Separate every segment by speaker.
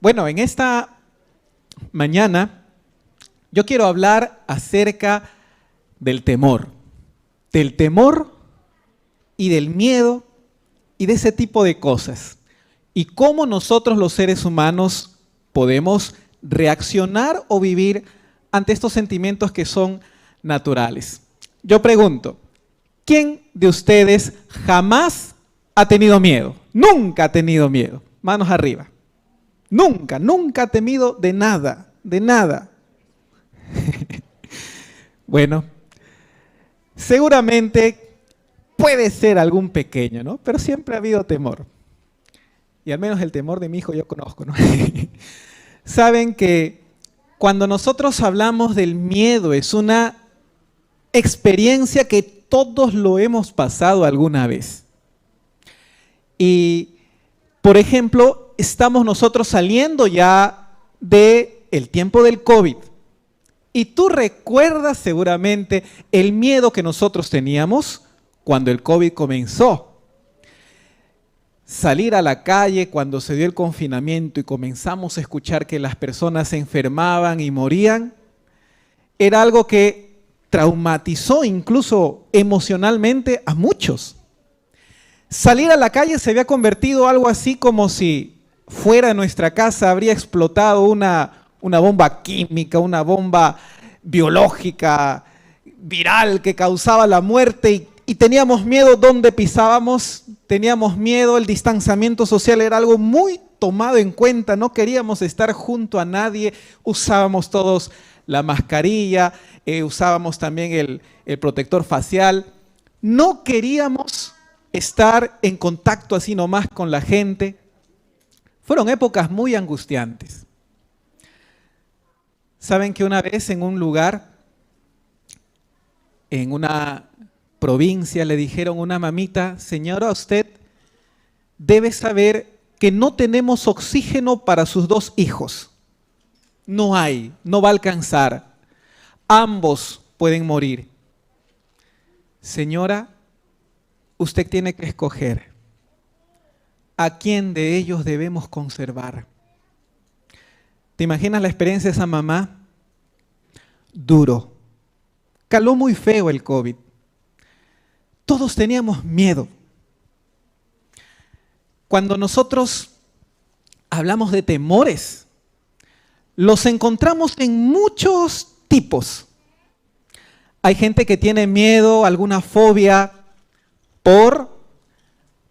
Speaker 1: Bueno, en esta mañana yo quiero hablar acerca del temor y del miedo y de ese tipo de cosas. Y cómo nosotros los seres humanos podemos reaccionar o vivir ante estos sentimientos que son naturales. Yo pregunto, ¿quién de ustedes jamás ha tenido miedo? Nunca ha tenido miedo. Manos arriba. Nunca ha temido de nada, de nada. Bueno, seguramente puede ser algún pequeño, ¿no? Pero siempre ha habido temor. Y al menos el temor de mi hijo yo conozco, ¿no? Saben que cuando nosotros hablamos del miedo es una experiencia que todos lo hemos pasado alguna vez. Y, por ejemplo, estamos nosotros saliendo ya del tiempo del COVID. Y tú recuerdas seguramente el miedo que nosotros teníamos cuando el COVID comenzó. Salir a la calle cuando se dio el confinamiento y comenzamos a escuchar que las personas se enfermaban y morían, era algo que traumatizó incluso emocionalmente a muchos. Salir a la calle se había convertido en algo así como si fuera de nuestra casa habría explotado una bomba química, una bomba biológica, viral, que causaba la muerte y teníamos miedo donde pisábamos, teníamos miedo, el distanciamiento social era algo muy tomado en cuenta, no queríamos estar junto a nadie, usábamos todos la mascarilla, usábamos también el protector facial, no queríamos estar en contacto así nomás con la gente. Fueron épocas muy angustiantes. Saben que una vez en un lugar, en una provincia, le dijeron a una mamita: señora, usted debe saber que no tenemos oxígeno para sus 2 hijos. No hay, no va a alcanzar. Ambos pueden morir. Señora, usted tiene que escoger a quién de ellos debemos conservar. ¿Te imaginas la experiencia de esa mamá? Duro. Caló muy feo el COVID. Todos teníamos miedo. Cuando nosotros hablamos de temores, los encontramos en muchos tipos. Hay gente que tiene miedo, alguna fobia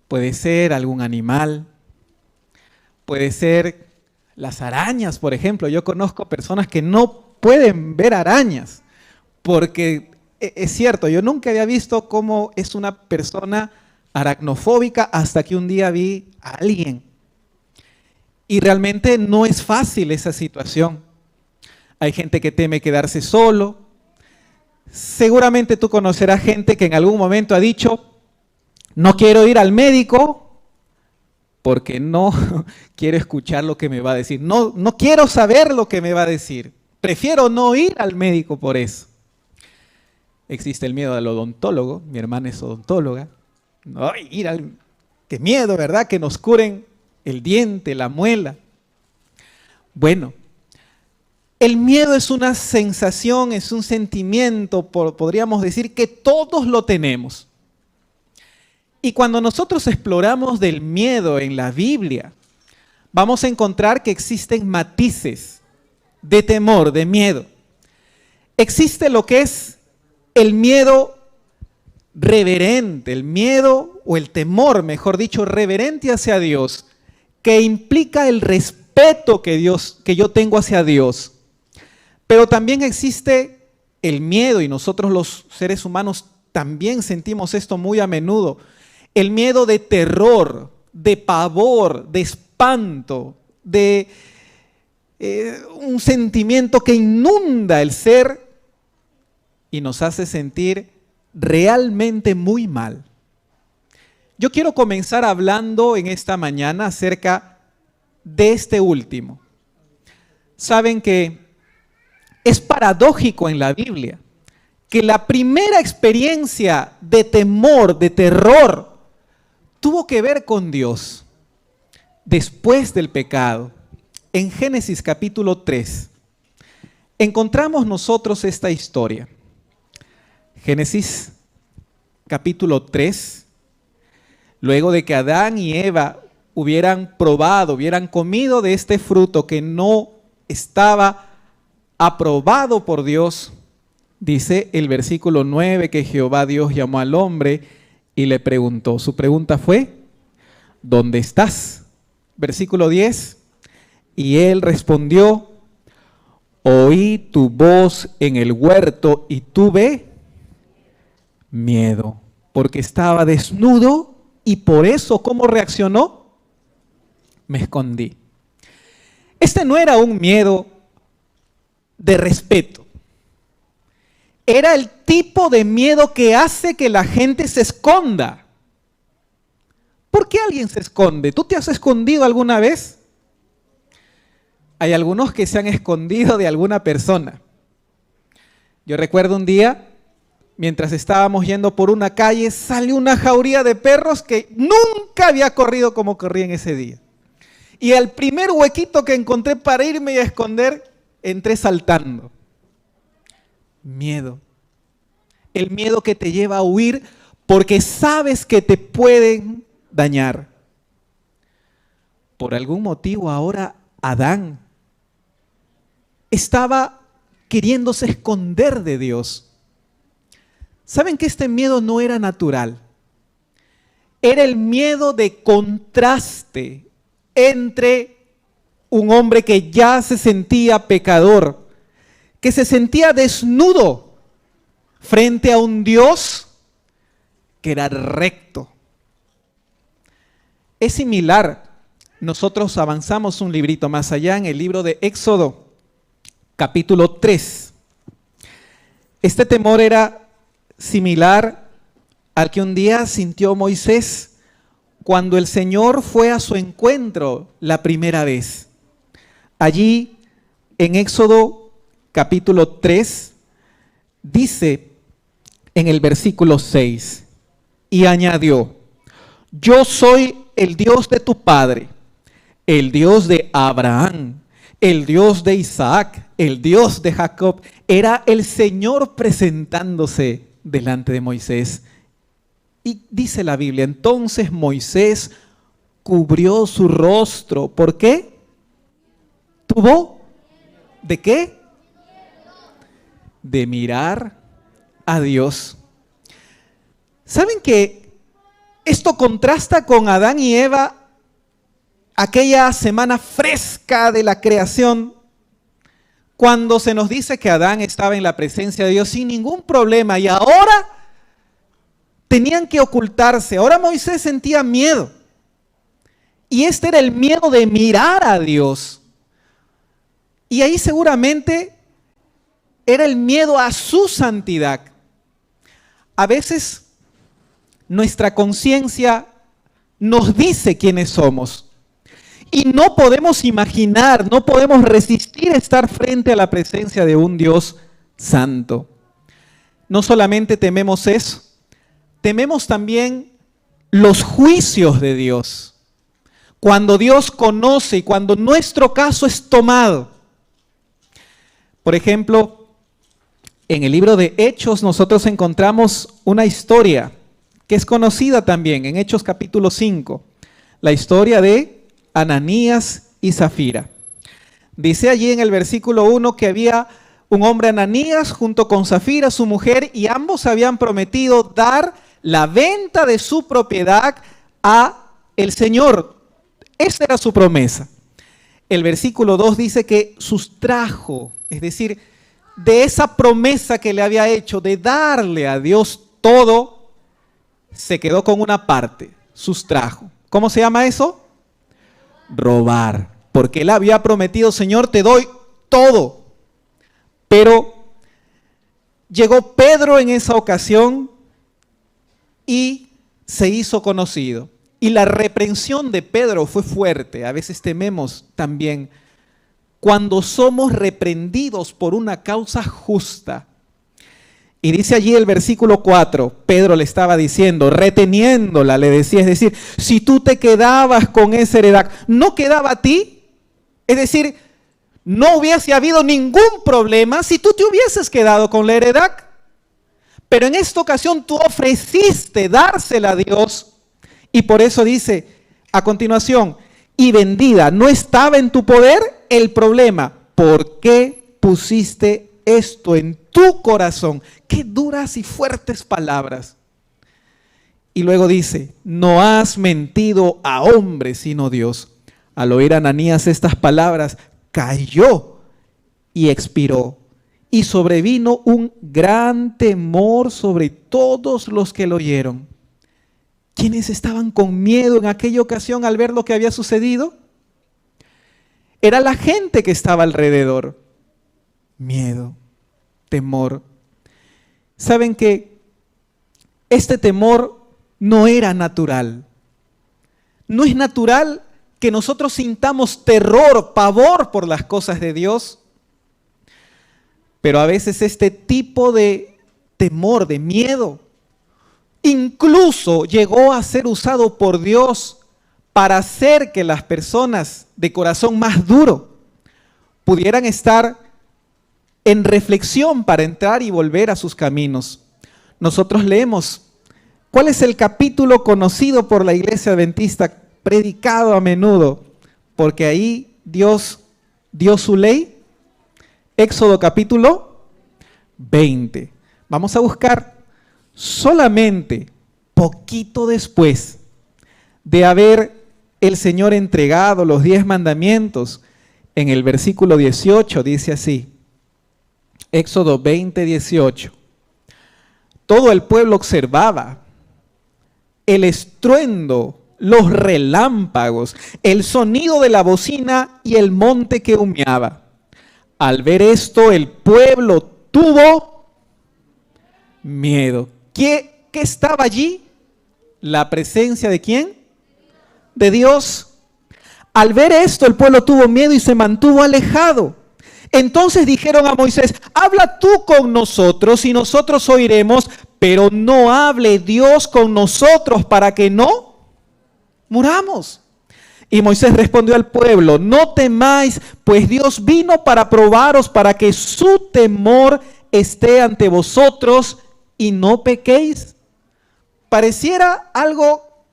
Speaker 1: puede ser algún animal, puede ser las arañas, por ejemplo. Yo conozco personas que no pueden ver arañas, porque es cierto, yo nunca había visto cómo es una persona aracnofóbica hasta que un día vi a alguien. Y realmente no es fácil esa situación. Hay gente que teme quedarse solo. Seguramente tú conocerás gente que en algún momento ha dicho: no quiero ir al médico porque no quiero escuchar lo que me va a decir. No quiero saber lo que me va a decir. Prefiero no ir al médico por eso. Existe el miedo al odontólogo. Mi hermana es odontóloga. No, qué miedo, ¿verdad? Que nos curen el diente, la muela. Bueno, el miedo es una sensación, es un sentimiento, podríamos decir que todos lo tenemos. Y cuando nosotros exploramos del miedo en la Biblia, vamos a encontrar que existen matices de temor, de miedo. Existe lo que es el miedo reverente, el miedo o el temor, mejor dicho, reverente hacia Dios, que implica el respeto que yo tengo hacia Dios. Pero también existe el miedo, y nosotros los seres humanos también sentimos esto muy a menudo, el miedo de terror, de pavor, de espanto, de un sentimiento que inunda el ser y nos hace sentir realmente muy mal. Yo quiero comenzar hablando en esta mañana acerca de este último. Saben que es paradójico en la Biblia que la primera experiencia de temor, de terror, tuvo que ver con Dios después del pecado. en Génesis capítulo 3, encontramos nosotros esta historia. Génesis capítulo 3, luego de que Adán y Eva hubieran probado, hubieran comido de este fruto que no estaba aprobado por Dios, dice el versículo 9 que Jehová Dios llamó al hombre y le preguntó. Su pregunta fue, ¿dónde estás? Versículo 10, y él respondió, oí tu voz en el huerto y tuve miedo, porque estaba desnudo y por eso, ¿cómo reaccionó? Me escondí. Este no era un miedo de respeto. Era el tipo de miedo que hace que la gente se esconda. ¿Por qué alguien se esconde? ¿Tú te has escondido alguna vez? Hay algunos que se han escondido de alguna persona. Yo recuerdo un día, mientras estábamos yendo por una calle, salió una jauría de perros que nunca había corrido como corrí en ese día. Y al primer huequito que encontré para irme a esconder, entré saltando. Miedo. El miedo que te lleva a huir porque sabes que te pueden dañar. Por algún motivo ahora Adán estaba queriéndose esconder de Dios. ¿Saben que este miedo no era natural? Era el miedo de contraste entre un hombre que ya se sentía pecador, que se sentía desnudo frente a un Dios que era recto. Es similar. Nosotros avanzamos un librito más allá en el libro de Éxodo, capítulo 3. Este temor era similar al que un día sintió Moisés cuando el Señor fue a su encuentro la primera vez. Allí, en Éxodo capítulo 3, dice en el versículo 6, y añadió, yo soy el Dios de tu padre, el Dios de Abraham, el Dios de Isaac, el Dios de Jacob. Era el Señor presentándose delante de Moisés. Y dice la Biblia, entonces Moisés cubrió su rostro. ¿Por qué? ¿Tuvo? ¿De qué? De mirar a Dios. ¿Saben que esto contrasta con Adán y Eva aquella semana fresca de la creación? Cuando se nos dice que Adán estaba en la presencia de Dios sin ningún problema y ahora tenían que ocultarse. Ahora Moisés sentía miedo. Y este era el miedo de mirar a Dios. Y ahí seguramente era el miedo a su santidad. A veces nuestra conciencia nos dice quiénes somos. Y no podemos imaginar, no podemos resistir estar frente a la presencia de un Dios santo. No solamente tememos eso, tememos también los juicios de Dios. Cuando Dios conoce y cuando nuestro caso es tomado. Por ejemplo, en el libro de Hechos nosotros encontramos una historia que es conocida también en Hechos capítulo 5. La historia de Ananías y Zafira. Dice allí en el versículo 1 que había un hombre Ananías junto con Zafira, su mujer, y ambos habían prometido dar la venta de su propiedad a el Señor. Esa era su promesa. El versículo 2 dice que sustrajo, es decir, de esa promesa que le había hecho de darle a Dios todo, se quedó con una parte, sustrajo. ¿Cómo se llama eso? Robar, porque él había prometido, Señor, te doy todo. Pero llegó Pedro en esa ocasión y se hizo conocido. Y la reprensión de Pedro fue fuerte. A veces tememos también cuando somos reprendidos por una causa justa. Y dice allí el versículo 4, Pedro le estaba diciendo, reteniéndola, le decía, es decir, si tú te quedabas con esa heredad, ¿no quedaba a ti Es decir, no hubiese habido ningún problema si tú te hubieses quedado con la heredad. Pero en esta ocasión tú ofreciste dársela a Dios. Y por eso dice a continuación, y vendida, ¿no estaba en tu poder? El problema, ¿por qué pusiste esto en tu corazón? Qué duras y fuertes palabras. Y luego dice, no has mentido a hombre sino Dios. Al oír Ananías estas palabras, cayó y expiró. Y sobrevino un gran temor sobre todos los que lo oyeron. ¿Quiénes estaban con miedo en aquella ocasión al ver lo que había sucedido? Era la gente que estaba alrededor. Miedo, temor. ¿Saben que este temor no era natural? No es natural que nosotros sintamos terror, pavor por las cosas de Dios. Pero a veces este tipo de temor, de miedo, incluso llegó a ser usado por Dios para hacer que las personas de corazón más duro pudieran estar en reflexión para entrar y volver a sus caminos. Nosotros leemos, ¿cuál es el capítulo conocido por la Iglesia Adventista, predicado a menudo? Porque ahí Dios dio su ley. Éxodo capítulo 20. Vamos a buscar solamente poquito después de haber el Señor entregado los 10 mandamientos. En el versículo 18 dice así, Éxodo 20, 18. Todo el pueblo observaba el estruendo, los relámpagos, el sonido de la bocina y el monte que humeaba. Al ver esto, el pueblo tuvo miedo. ¿Qué estaba allí? ¿La presencia de quién? De Dios. Al ver esto, el pueblo tuvo miedo y se mantuvo alejado. Entonces dijeron a Moisés, habla tú con nosotros y nosotros oiremos, pero no hable Dios con nosotros para que no muramos. Y Moisés respondió al pueblo, no temáis, pues Dios vino para probaros, para que su temor esté ante vosotros y no pequéis. Pareciera algo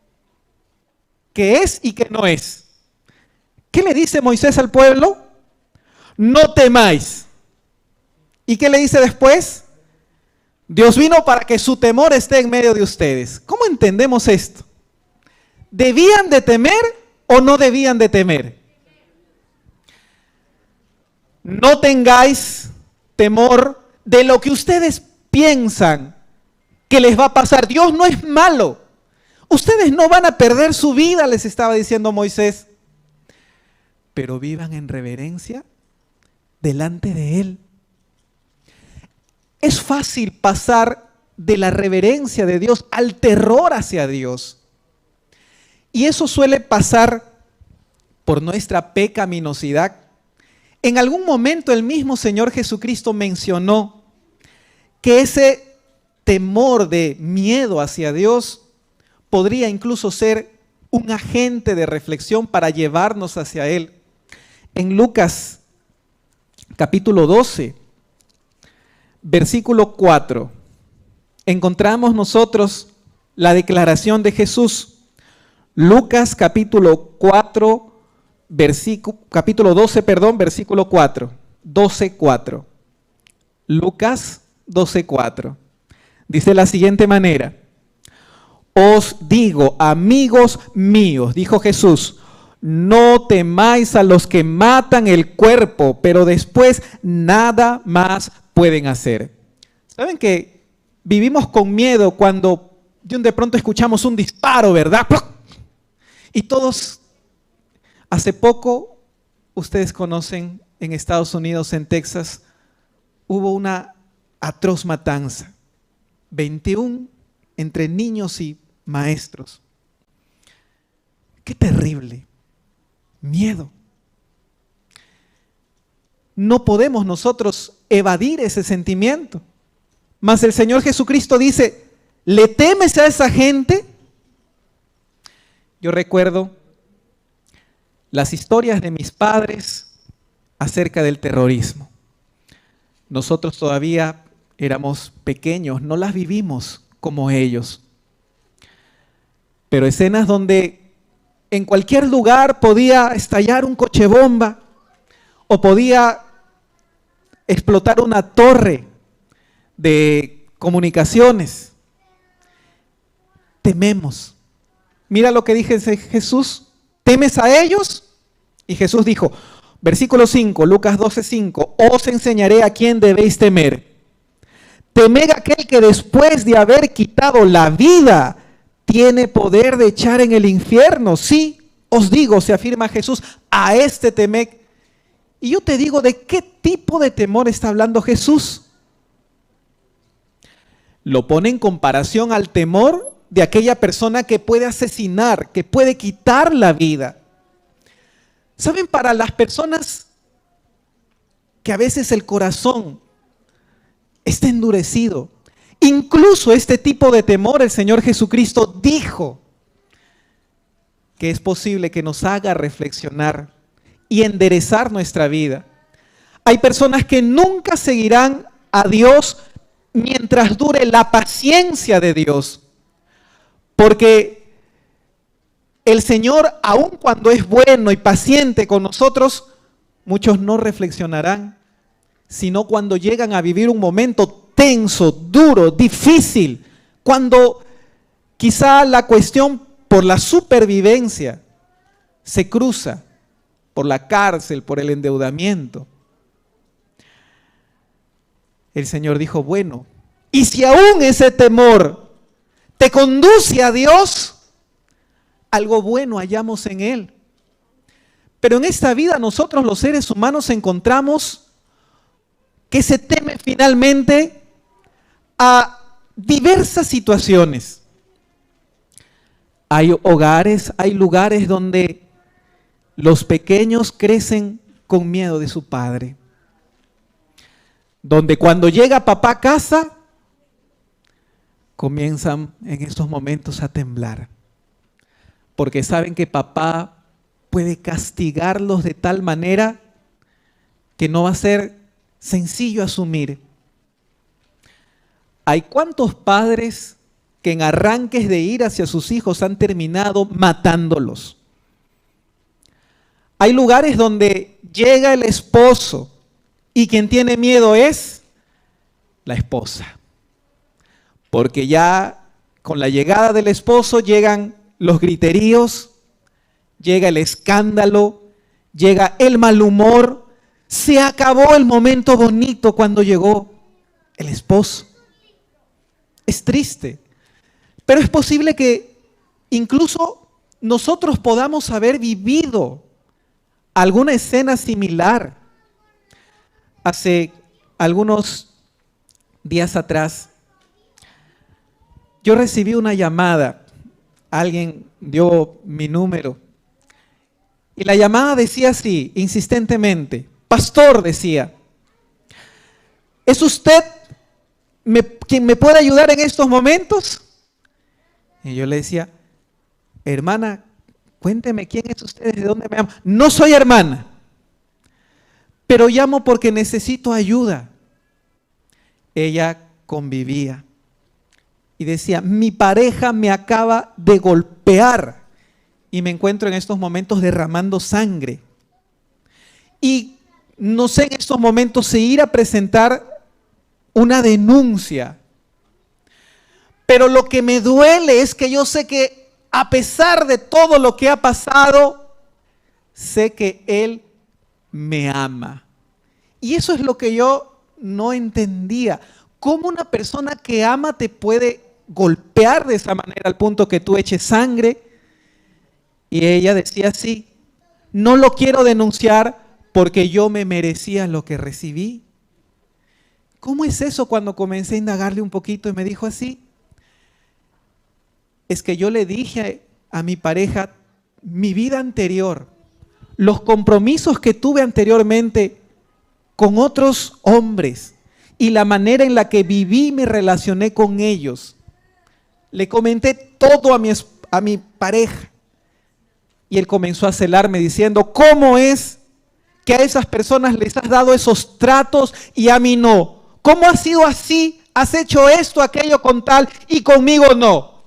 Speaker 1: que es y que no es. ¿Qué le dice Moisés al pueblo? No temáis. ¿Y qué le dice después? Dios vino para que su temor esté en medio de ustedes. ¿Cómo entendemos esto? ¿Debían de temer o no debían de temer? No tengáis temor de lo que ustedes piensan que les va a pasar. Dios no es malo. Ustedes no van a perder su vida, les estaba diciendo Moisés. Pero vivan en reverencia delante de Él. Es fácil pasar de la reverencia de Dios al terror hacia Dios. Y eso suele pasar por nuestra pecaminosidad. En algún momento el mismo Señor Jesucristo mencionó que ese temor de miedo hacia Dios podría incluso ser un agente de reflexión para llevarnos hacia Él. En Lucas capítulo 12, versículo 4, encontramos nosotros la declaración de Jesús. Lucas capítulo 4, capítulo 12, versículo 4. 12:4. Lucas 12:4. Dice de la siguiente manera: os digo, amigos míos, dijo Jesús, no temáis a los que matan el cuerpo, pero después nada más pueden hacer. ¿Saben que vivimos con miedo cuando de pronto escuchamos un disparo, verdad? Y todos, hace poco, ustedes conocen, en Estados Unidos, en Texas, hubo una atroz matanza. 21 entre niños y maestros. Qué terrible. Miedo. No podemos nosotros evadir ese sentimiento. Mas el Señor Jesucristo dice, ¿le temes a esa gente? Yo recuerdo las historias de mis padres acerca del terrorismo. Nosotros todavía éramos pequeños, no las vivimos como ellos. Pero escenas donde en cualquier lugar podía estallar un coche bomba o podía explotar una torre de comunicaciones. Tememos. Mira lo que dice Jesús. ¿Temes a ellos? Y Jesús dijo, versículo 5, Lucas 12:5, os enseñaré a quién debéis temer. Temed a aquel que después de haber quitado la vida, tiene poder de echar en el infierno. Sí, os digo, se afirma Jesús, a este temed. Y yo te digo, ¿de qué tipo de temor está hablando Jesús? Lo pone en comparación al temor de aquella persona que puede asesinar, que puede quitar la vida. ¿Saben? Para las personas que a veces el corazón está endurecido, incluso este tipo de temor, el Señor Jesucristo dijo que es posible que nos haga reflexionar y enderezar nuestra vida. Hay personas que nunca seguirán a Dios mientras dure la paciencia de Dios. Porque el Señor, aun cuando es bueno y paciente con nosotros, muchos no reflexionarán, sino cuando llegan a vivir un momento tenso, duro, difícil, cuando quizá la cuestión por la supervivencia se cruza por la cárcel, por el endeudamiento. El Señor dijo, bueno, y si aún ese temor te conduce a Dios, algo bueno hallamos en Él. Pero en esta vida nosotros los seres humanos encontramos que se teme finalmente a diversas situaciones. Hay hogares, hay lugares donde los pequeños crecen con miedo de su padre. Donde cuando llega papá a casa, comienzan en estos momentos a temblar, porque saben que papá puede castigarlos de tal manera que no va a ser sencillo asumir. ¿Hay cuántos padres que en arranques de ira hacia sus hijos han terminado matándolos? Hay lugares donde llega el esposo y quien tiene miedo es la esposa. Porque ya con la llegada del esposo llegan los griteríos, llega el escándalo, llega el mal humor. Se acabó el momento bonito cuando llegó el esposo. Es triste, pero es posible que incluso nosotros podamos haber vivido alguna escena similar. Hace algunos días atrás, yo recibí una llamada, alguien dio mi número y la llamada decía así, insistentemente, pastor, decía, ¿es usted quien me puede ayudar en estos momentos? Y yo le decía, hermana, cuénteme quién es usted, de dónde me llama. No soy hermana, pero llamo porque necesito ayuda. Ella convivía y decía, mi pareja me acaba de golpear y me encuentro en estos momentos derramando sangre. Y no sé en estos momentos si ir a presentar una denuncia. Pero lo que me duele es que yo sé que a pesar de todo lo que ha pasado, sé que Él me ama. Y eso es lo que yo no entendía. ¿Cómo una persona que ama te puede golpear de esa manera al punto que tú eches sangre? Y ella decía así, no lo quiero denunciar porque yo me merecía lo que recibí. ¿Cómo es eso? Cuando comencé a indagarle un poquito y me dijo así, es que yo le dije a mi pareja mi vida anterior, los compromisos que tuve anteriormente con otros hombres y la manera en la que viví y me relacioné con ellos. Le comenté todo a mi pareja y él comenzó a celarme diciendo, ¿cómo es que a esas personas les has dado esos tratos y a mí no? ¿Cómo ha sido así? Has hecho esto, aquello con tal y conmigo no.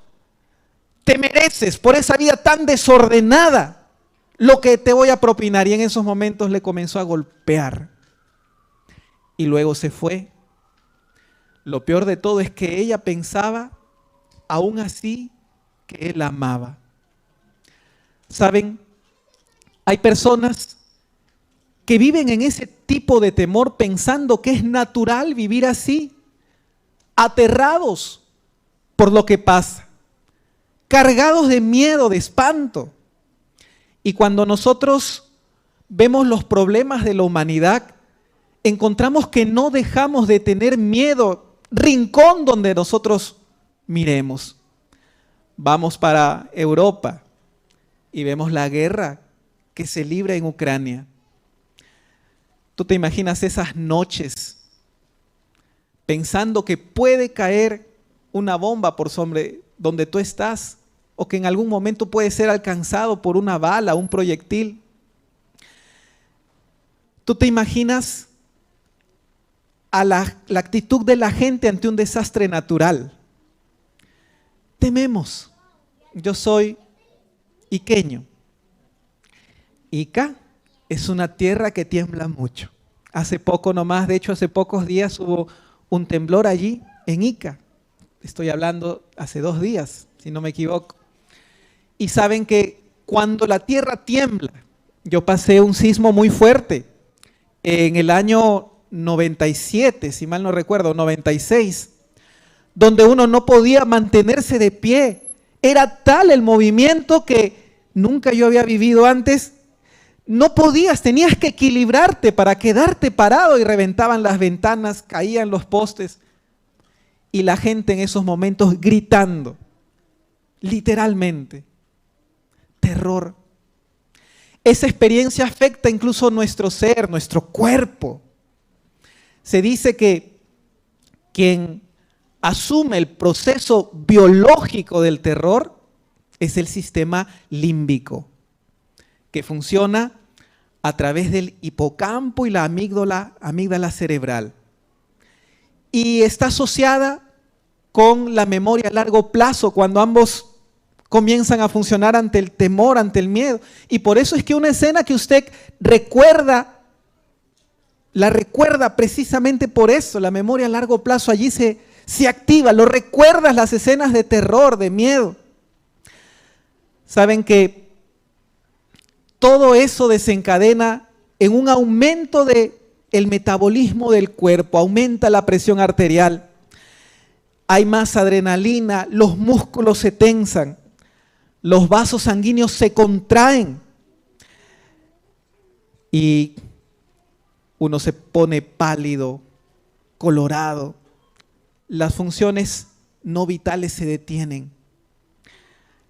Speaker 1: Te mereces por esa vida tan desordenada lo que te voy a propinar. Y en esos momentos le comenzó a golpear. Y luego se fue. Lo peor de todo es que ella pensaba, aún así, que él la amaba. ¿Saben? Hay personas que viven en ese tipo de temor pensando que es natural vivir así, aterrados por lo que pasa, cargados de miedo, de espanto. Y cuando nosotros vemos los problemas de la humanidad, encontramos que no dejamos de tener miedo, rincón donde nosotros miremos. Vamos para Europa y vemos la guerra que se libra en Ucrania. ¿Tú te imaginas esas noches pensando que puede caer una bomba por sobre donde tú estás o que en algún momento puede ser alcanzado por una bala, un proyectil? ¿Tú te imaginas a la actitud de la gente ante un desastre natural? Tememos. Yo soy iqueño. Ica es una tierra que tiembla mucho. Hace poco nomás, de hecho hace pocos días hubo un temblor allí en Ica. Estoy hablando hace 2 días, si no me equivoco. Y saben que cuando la tierra tiembla, yo pasé un sismo muy fuerte en el año 97, si mal no recuerdo, 96, donde uno no podía mantenerse de pie. Era tal el movimiento que nunca yo había vivido antes. No podías, tenías que equilibrarte para quedarte parado y reventaban las ventanas, caían los postes. Y la gente en esos momentos gritando, literalmente, terror. Esa experiencia afecta incluso nuestro ser, nuestro cuerpo. Se dice que quien asume el proceso biológico del terror es el sistema límbico, que funciona a través del hipocampo y la amígdala cerebral. Y está asociada con la memoria a largo plazo, cuando ambos comienzan a funcionar ante el temor, ante el miedo. Y por eso es que una escena que usted recuerda, la recuerda precisamente por eso, la memoria a largo plazo allí se activa, lo recuerdas, las escenas de terror, de miedo. Saben que todo eso desencadena en un aumento del metabolismo del cuerpo, aumenta la presión arterial, hay más adrenalina, los músculos se tensan, los vasos sanguíneos se contraen y uno se pone pálido, colorado, las funciones no vitales se detienen.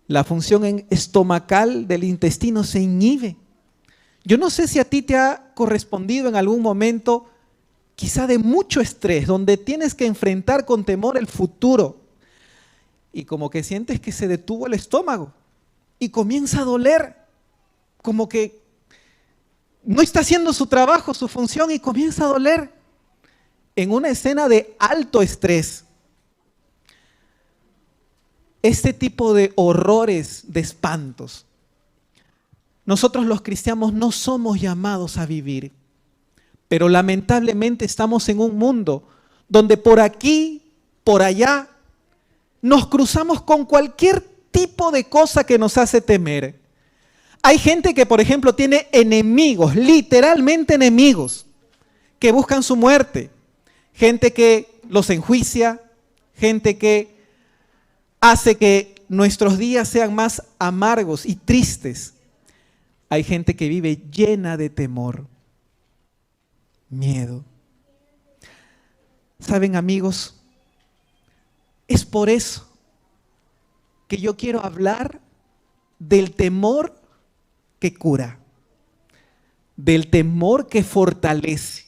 Speaker 1: La función estomacal del intestino se inhibe. Yo no sé si a ti te ha correspondido en algún momento, quizá de mucho estrés, donde tienes que enfrentar con temor el futuro y como que sientes que se detuvo el estómago y comienza a doler, como que no está haciendo su trabajo, su función y comienza a doler en una escena de alto estrés. Este tipo de horrores, de espantos, nosotros los cristianos no somos llamados a vivir, pero lamentablemente estamos en un mundo donde por aquí, por allá, nos cruzamos con cualquier tipo de cosa que nos hace temer. Hay gente que, por ejemplo, tiene enemigos, literalmente enemigos, que buscan su muerte, gente que los enjuicia, gente que hace que nuestros días sean más amargos y tristes. Hay gente que vive llena de temor, miedo. ¿Saben, amigos? Es por eso que yo quiero hablar del temor que cura, del temor que fortalece,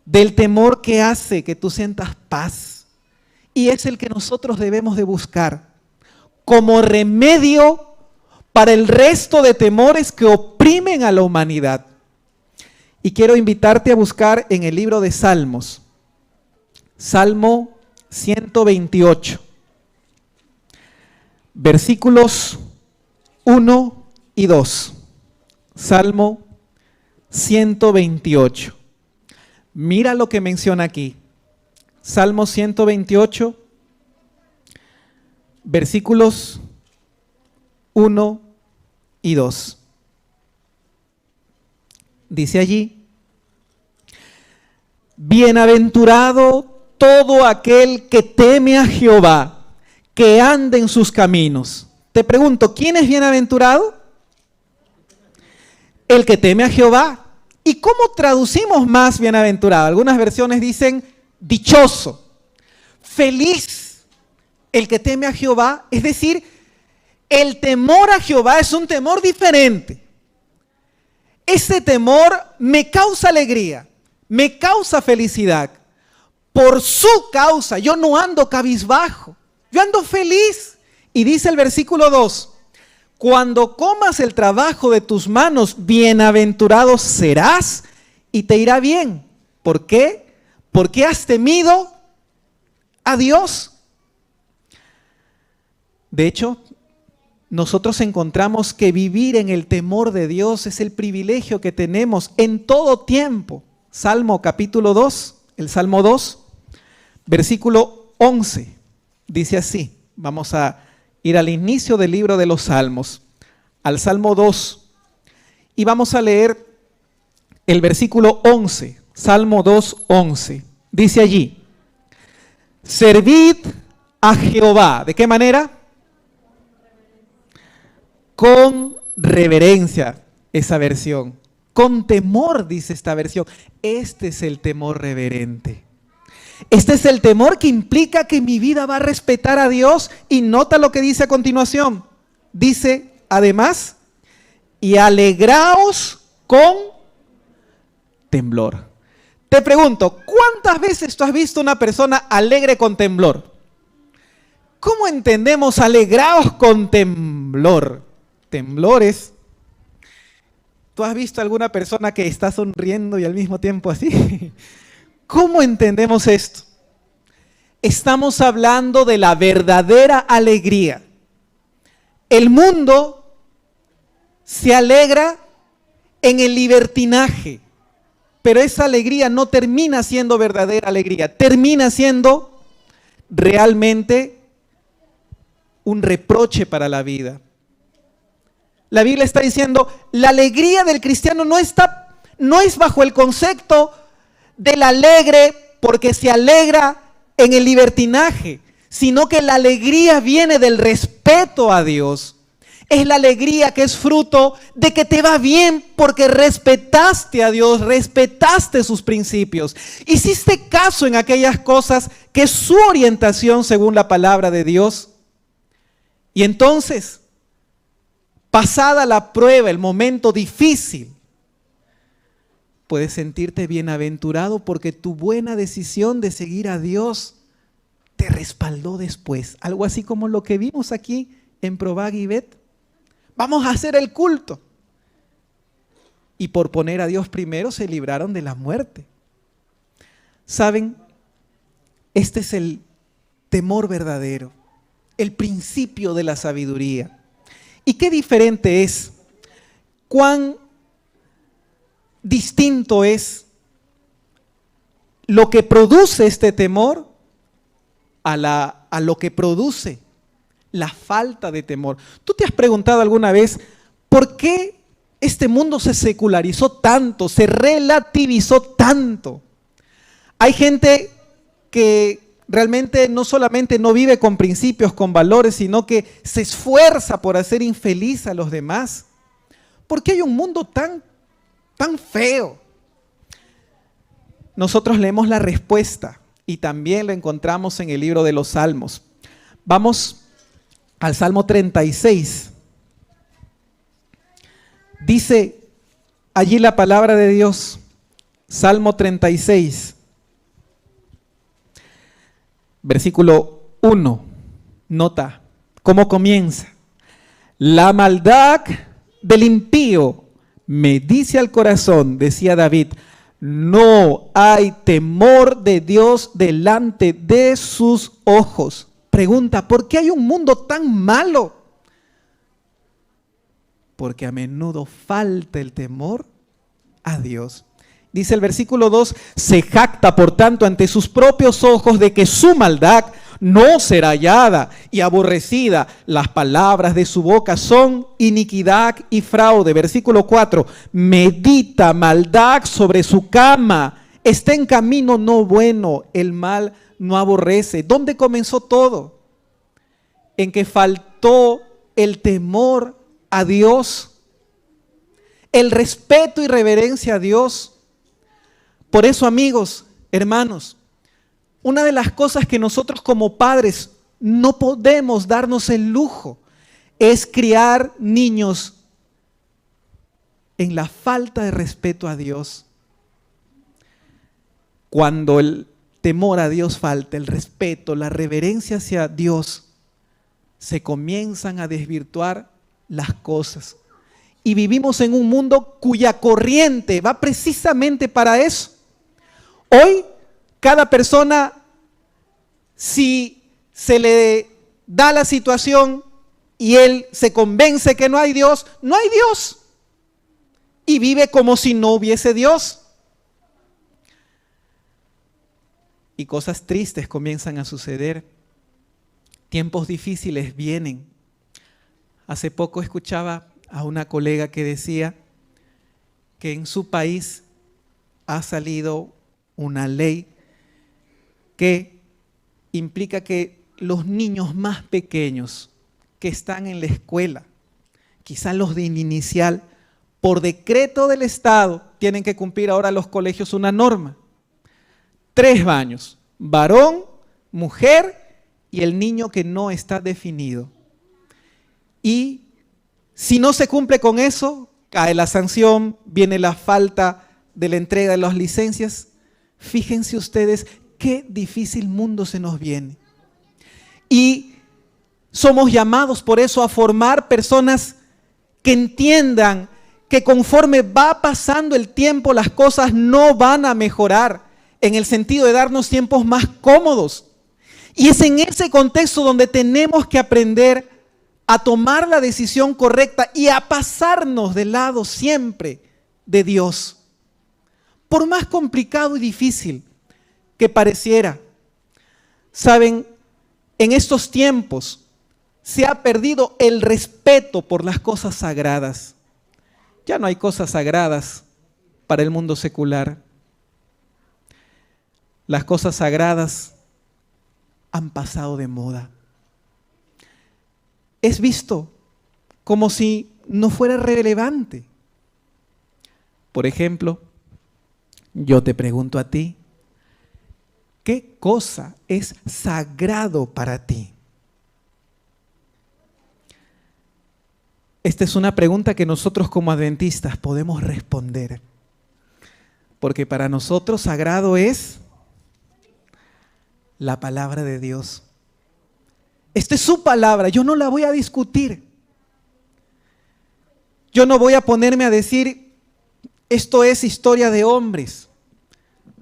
Speaker 1: del temor que hace que tú sientas paz. Y es el que nosotros debemos de buscar como remedio para el resto de temores que oprimen a la humanidad. Y quiero invitarte a buscar en el libro de Salmos, Salmo 128, versículos 1 y 2. Salmo 128. Mira lo que menciona aquí. Salmo 128, versículos 1 y 2. Dice allí: bienaventurado todo aquel que teme a Jehová, que ande en sus caminos. Te pregunto, ¿quién es bienaventurado? El que teme a Jehová. ¿Y cómo traducimos más bienaventurado? Algunas versiones dicen dichoso, feliz, el que teme a Jehová. Es decir, el temor a Jehová es un temor diferente. Ese temor me causa alegría, me causa felicidad. Por su causa yo no ando cabizbajo, yo ando feliz. Y dice el versículo 2, cuando comas el trabajo de tus manos, bienaventurado serás y te irá bien. ¿Por qué? Porque has temido a Dios. De hecho, nosotros encontramos que vivir en el temor de Dios es el privilegio que tenemos en todo tiempo. Salmo capítulo 2, el Salmo 2, versículo 11, dice así. Vamos a ir al inicio del libro de los Salmos, al Salmo 2, y vamos a leer el versículo 11, Salmo 2, 11. Dice allí: servid a Jehová. ¿De qué manera? Con reverencia, esa versión. Con temor, dice esta versión. Este es el temor reverente. Este es el temor que implica que mi vida va a respetar a Dios. Y nota lo que dice a continuación. Dice, además, y alegraos con temblor. Te pregunto, ¿cuántas veces tú has visto una persona alegre con temblor? ¿Cómo entendemos alegraos con temblor? Temblores. ¿Tú has visto alguna persona que está sonriendo y al mismo tiempo así? ¿Cómo entendemos esto? Estamos hablando de la verdadera alegría. El mundo se alegra en el libertinaje, pero esa alegría no termina siendo verdadera alegría, termina siendo realmente un reproche para la vida. La Biblia está diciendo, la alegría del cristiano no es bajo el concepto del alegre porque se alegra en el libertinaje, sino que la alegría viene del respeto a Dios. Es la alegría que es fruto de que te va bien porque respetaste a Dios, respetaste sus principios, hiciste caso en aquellas cosas que es su orientación según la palabra de Dios. Y entonces, pasada la prueba, el momento difícil, puedes sentirte bienaventurado porque tu buena decisión de seguir a Dios te respaldó después. Algo así como lo que vimos aquí en Probag y Bet. Vamos a hacer el culto. Y por poner a Dios primero se libraron de la muerte. ¿Saben? Este es el temor verdadero, el principio de la sabiduría. ¿Y qué diferente es? ¿Cuán distinto es lo que produce este temor a lo que produce la falta de temor? ¿Tú te has preguntado alguna vez por qué este mundo se secularizó tanto, se relativizó tanto? Hay gente que realmente no solamente no vive con principios, con valores, sino que se esfuerza por hacer infeliz a los demás. ¿Por qué hay un mundo tan feo? Nosotros leemos la respuesta y también lo encontramos en el libro de los Salmos. Vamos al Salmo 36. Dice allí la palabra de Dios, Salmo 36. Versículo 1, nota cómo comienza. La maldad del impío me dice al corazón, decía David, no hay temor de Dios delante de sus ojos. Pregunta, ¿por qué hay un mundo tan malo? Porque a menudo falta el temor a Dios. Dice el versículo 2, se jacta por tanto ante sus propios ojos de que su maldad no será hallada y aborrecida. Las palabras de su boca son iniquidad y fraude. Versículo 4, medita maldad sobre su cama. Está en camino no bueno, el mal no aborrece. ¿Dónde comenzó todo? En que faltó el temor a Dios, el respeto y reverencia a Dios. Por eso, amigos, hermanos, una de las cosas que nosotros como padres no podemos darnos el lujo es criar niños en la falta de respeto a Dios. Cuando el temor a Dios falta, el respeto, la reverencia hacia Dios, se comienzan a desvirtuar las cosas. Y vivimos en un mundo cuya corriente va precisamente para eso. Hoy, cada persona, si se le da la situación y él se convence que no hay Dios, no hay Dios. Y vive como si no hubiese Dios. Y cosas tristes comienzan a suceder. Tiempos difíciles vienen. Hace poco escuchaba a una colega que decía que en su país ha salido una ley que implica que los niños más pequeños que están en la escuela, quizás los de inicial, por decreto del Estado, tienen que cumplir ahora los colegios una norma. 3 baños, varón, mujer y el niño que no está definido. Y si no se cumple con eso, cae la sanción, viene la falta de la entrega de las licencias. Fíjense ustedes qué difícil mundo se nos viene. Y somos llamados por eso a formar personas que entiendan que conforme va pasando el tiempo las cosas no van a mejorar, en el sentido de darnos tiempos más cómodos. Y es en ese contexto donde tenemos que aprender a tomar la decisión correcta y a pasarnos del lado siempre de Dios. Por más complicado y difícil que pareciera. Saben, en estos tiempos se ha perdido el respeto por las cosas sagradas. Ya no hay cosas sagradas para el mundo secular. Las cosas sagradas han pasado de moda. Es visto como si no fuera relevante. Por ejemplo, yo te pregunto a ti, ¿qué cosa es sagrado para ti? Esta es una pregunta que nosotros como adventistas podemos responder. Porque para nosotros sagrado es la palabra de Dios. Esta es su palabra, yo no la voy a discutir. Yo no voy a ponerme a decir, esto es historia de hombres.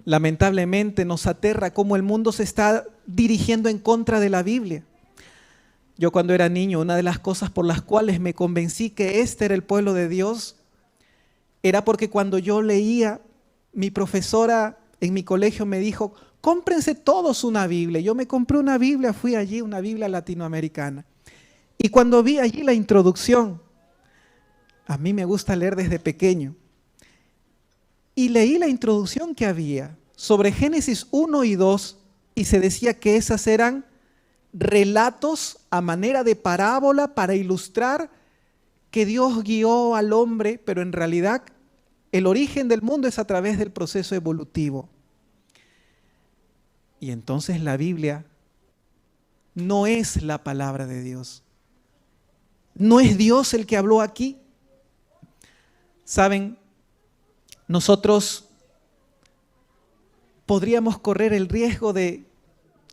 Speaker 1: Lamentablemente nos aterra cómo el mundo se está dirigiendo en contra de la Biblia. Yo cuando era niño, una de las cosas por las cuales me convencí que este era el pueblo de Dios, era porque cuando yo leía, mi profesora en mi colegio me dijo, cómprense todos una Biblia. Yo me compré una Biblia, fui allí, una Biblia latinoamericana. Y cuando vi allí la introducción, a mí me gusta leer desde pequeño, y leí la introducción que había sobre Génesis 1 y 2, y se decía que esas eran relatos a manera de parábola para ilustrar que Dios guió al hombre, pero en realidad el origen del mundo es a través del proceso evolutivo. Y entonces la Biblia no es la palabra de Dios. No es Dios el que habló aquí. Saben, nosotros podríamos correr el riesgo de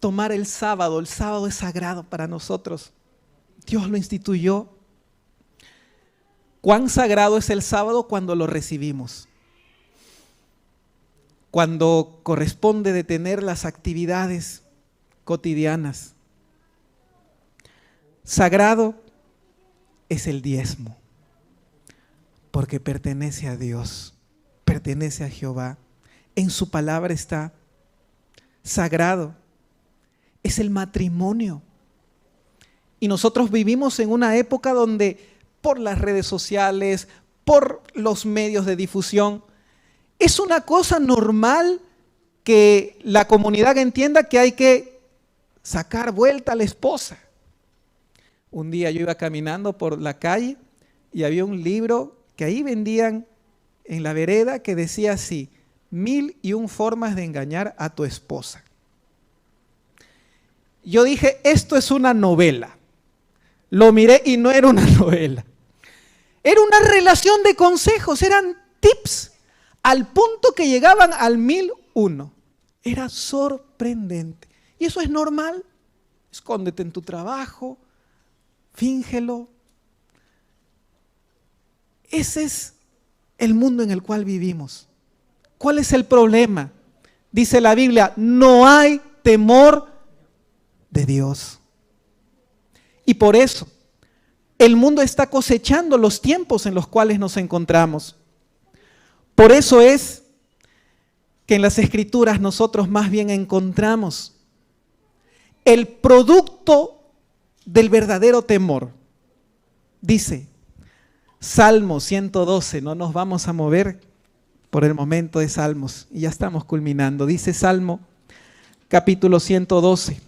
Speaker 1: tomar el sábado. El sábado es sagrado para nosotros. Dios lo instituyó. ¿Cuán sagrado es el sábado cuando lo recibimos? Cuando corresponde detener las actividades cotidianas. Sagrado es el diezmo, porque pertenece a Dios, pertenece a Jehová. En su palabra está. Sagrado es el matrimonio. Y nosotros vivimos en una época donde por las redes sociales, por los medios de difusión, es una cosa normal que la comunidad entienda que hay que sacar vuelta a la esposa. Un día yo iba caminando por la calle y había un libro que ahí vendían en la vereda que decía así: 1001 formas de engañar a tu esposa. Yo dije, esto es una novela. Lo miré y no era una novela. Era una relación de consejos, eran tips, al punto que llegaban al 1001. Era sorprendente. Y eso es normal. Escóndete en tu trabajo, fíngelo. Ese es el mundo en el cual vivimos. ¿Cuál es el problema? Dice la Biblia, no hay temor de Dios. Y por eso el mundo está cosechando los tiempos en los cuales nos encontramos. Por eso es que en las Escrituras nosotros más bien encontramos el producto del verdadero temor. Dice Salmo 112, no nos vamos a mover por el momento de Salmos y ya estamos culminando. Dice Salmo capítulo 112.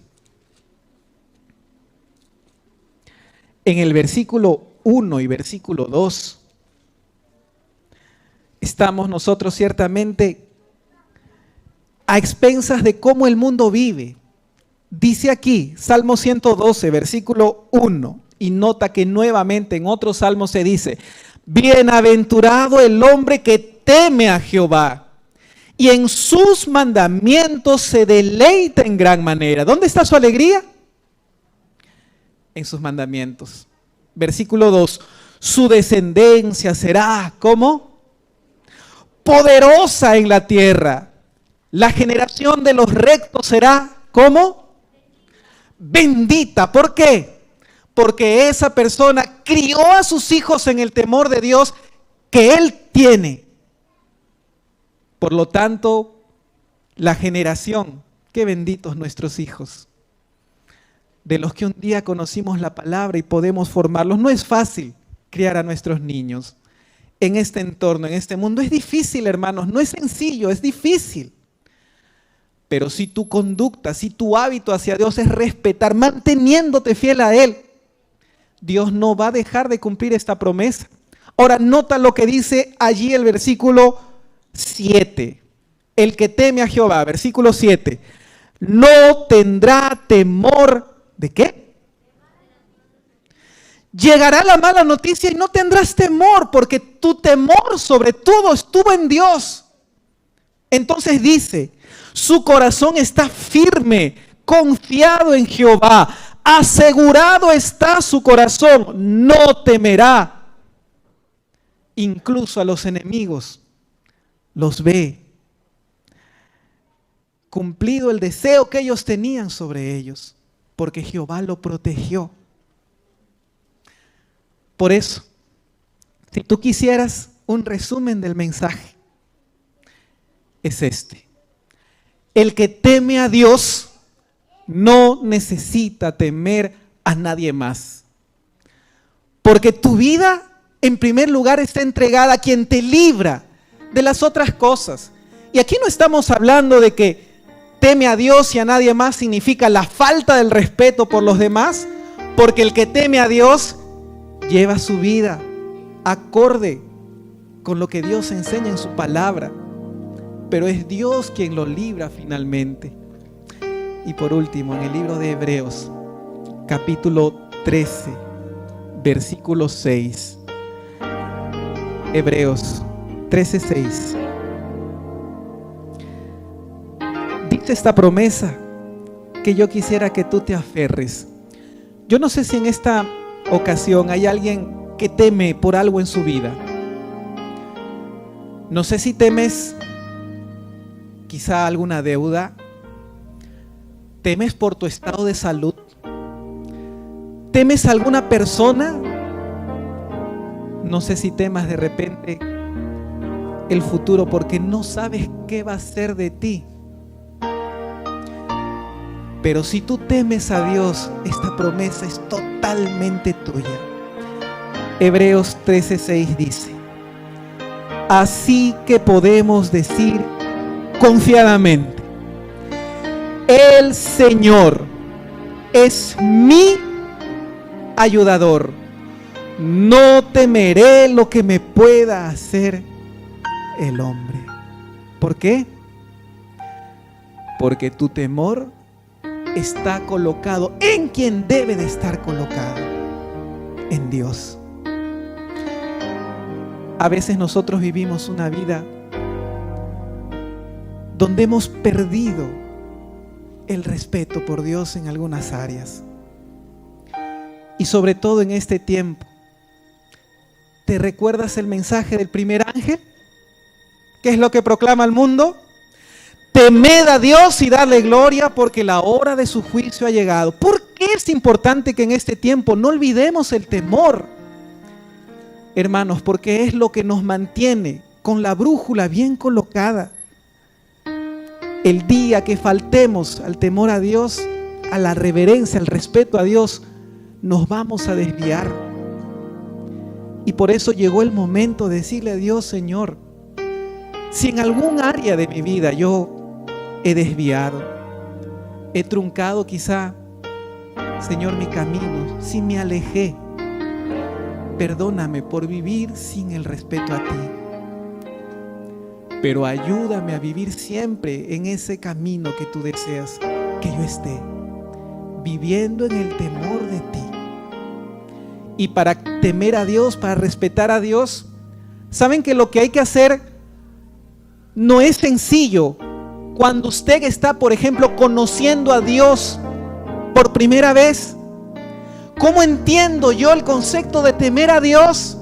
Speaker 1: En el versículo 1 y versículo 2, estamos nosotros ciertamente a expensas de cómo el mundo vive. Dice aquí, Salmo 112, versículo 1, y nota que nuevamente en otro salmo se dice, bienaventurado el hombre que teme a Jehová y en sus mandamientos se deleita en gran manera. ¿Dónde está su alegría? En sus mandamientos. Versículo 2, su descendencia será, ¿cómo? Poderosa en la tierra. La generación de los rectos será, ¿cómo? Bendita. ¿Por qué? Porque esa persona crió a sus hijos en el temor de Dios que Él tiene. Por lo tanto, la generación, qué benditos nuestros hijos, de los que un día conocimos la palabra y podemos formarlos. No es fácil criar a nuestros niños en este entorno, en este mundo. Es difícil, hermanos, no es sencillo, es difícil. Pero si tu conducta, si tu hábito hacia Dios es respetar, manteniéndote fiel a Él, Dios no va a dejar de cumplir esta promesa. Ahora nota lo que dice allí el versículo 7. El que teme a Jehová, versículo 7, no tendrá temor. ¿De qué? Llegará la mala noticia y no tendrás temor, porque tu temor sobre todo estuvo en Dios. Entonces dice, su corazón está firme, confiado en Jehová, asegurado está su corazón, no temerá. Incluso a los enemigos los ve. Cumplido el deseo que ellos tenían sobre ellos, porque Jehová lo protegió. Por eso, si tú quisieras un resumen del mensaje, es este. El que teme a Dios no necesita temer a nadie más. Porque tu vida, en primer lugar, está entregada a quien te libra de las otras cosas. Y aquí no estamos hablando de que teme a Dios y a nadie más significa la falta del respeto por los demás, porque el que teme a Dios lleva su vida acorde con lo que Dios enseña en su palabra, pero es Dios quien lo libra finalmente. Y por último, en el libro de Hebreos, capítulo 13, versículo 6. Hebreos 13:6. Dice esta promesa que yo quisiera que tú te aferres. Yo no sé si en esta ocasión hay alguien que teme por algo en su vida. No sé si temes quizá alguna deuda, temes por tu estado de salud, temes a alguna persona, no sé si temas de repente el futuro porque no sabes qué va a ser de ti. Pero si tú temes a Dios, esta promesa es totalmente tuya. Hebreos 13:6 dice: así que podemos decir confiadamente, el Señor es mi ayudador, no temeré lo que me pueda hacer el hombre. ¿Por qué? Porque tu temor está colocado en quien debe de estar colocado, en Dios. A veces nosotros vivimos una vida donde hemos perdido el respeto por Dios en algunas áreas. Y sobre todo en este tiempo, ¿te recuerdas el mensaje del primer ángel? ¿Qué es lo que proclama al mundo? Temed a Dios y dadle gloria porque la hora de su juicio ha llegado. ¿Por qué es importante que en este tiempo no olvidemos el temor? Hermanos, porque es lo que nos mantiene con la brújula bien colocada. El día que faltemos al temor a Dios, a la reverencia, al respeto a Dios, nos vamos a desviar. Y por eso llegó el momento de decirle a Dios: Señor, si en algún área de mi vida yo he desviado, he truncado quizá, Señor, mi camino, si me alejé, perdóname por vivir sin el respeto a ti. Pero ayúdame a vivir siempre en ese camino que tú deseas que yo esté, viviendo en el temor de ti. Y para temer a Dios, para respetar a Dios, ¿saben que lo que hay que hacer no es sencillo? Cuando usted está, por ejemplo, conociendo a Dios por primera vez, ¿cómo entiendo yo el concepto de temer a Dios?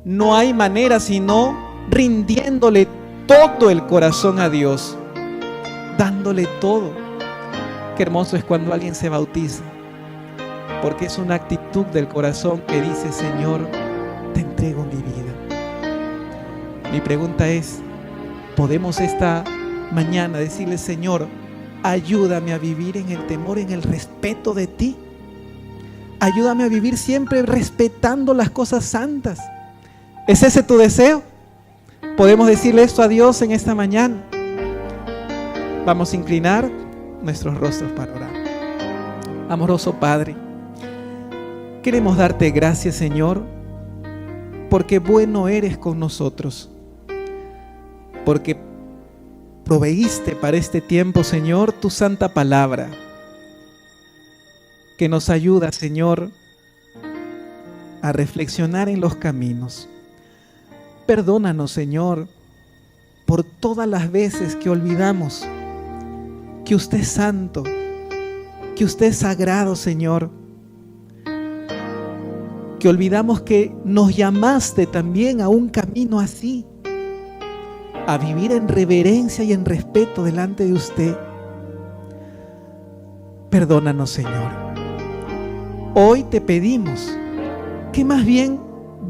Speaker 1: No hay manera sino rindiéndole todo el corazón a Dios, dándole todo. Qué hermoso es cuando alguien se bautiza, porque es una actitud del corazón que dice: Señor, te entrego mi vida. Mi pregunta es: ¿podemos esta mañana decirle: Señor, ayúdame a vivir en el temor, en el respeto de ti? Ayúdame a vivir siempre respetando las cosas santas. ¿Es ese tu deseo? ¿Podemos decirle esto a Dios en esta mañana? Vamos a inclinar nuestros rostros para orar. Amoroso Padre, queremos darte gracias, Señor, porque bueno eres con nosotros, porque proveíste para este tiempo, Señor, tu santa palabra, que nos ayuda, Señor, a reflexionar en los caminos. Perdónanos, Señor, por todas las veces que olvidamos que usted es santo, que usted es sagrado, Señor, que olvidamos que nos llamaste también a un camino así, a vivir en reverencia y en respeto delante de usted. Perdónanos, Señor. Hoy te pedimos que más bien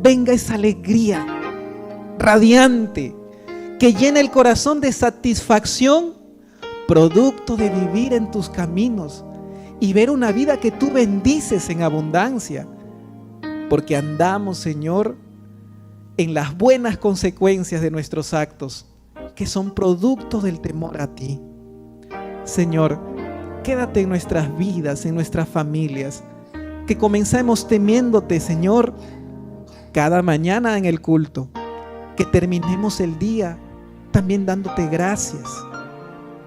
Speaker 1: venga esa alegría radiante que llena el corazón de satisfacción, producto de vivir en tus caminos y ver una vida que tú bendices en abundancia, porque andamos, Señor, en las buenas consecuencias de nuestros actos, que son producto del temor a ti. Señor, quédate en nuestras vidas, en nuestras familias, que comencemos temiéndote, Señor, cada mañana en el culto, que terminemos el día también dándote gracias,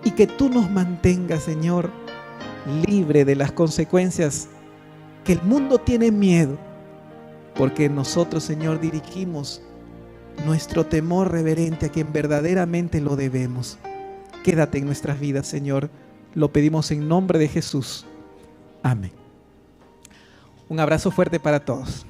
Speaker 1: y que tú nos mantengas, Señor, libre de las consecuencias que el mundo tiene miedo, porque nosotros, Señor, dirigimos nuestro temor reverente a quien verdaderamente lo debemos. Quédate en nuestras vidas, Señor. Lo pedimos en nombre de Jesús. Amén. Un abrazo fuerte para todos.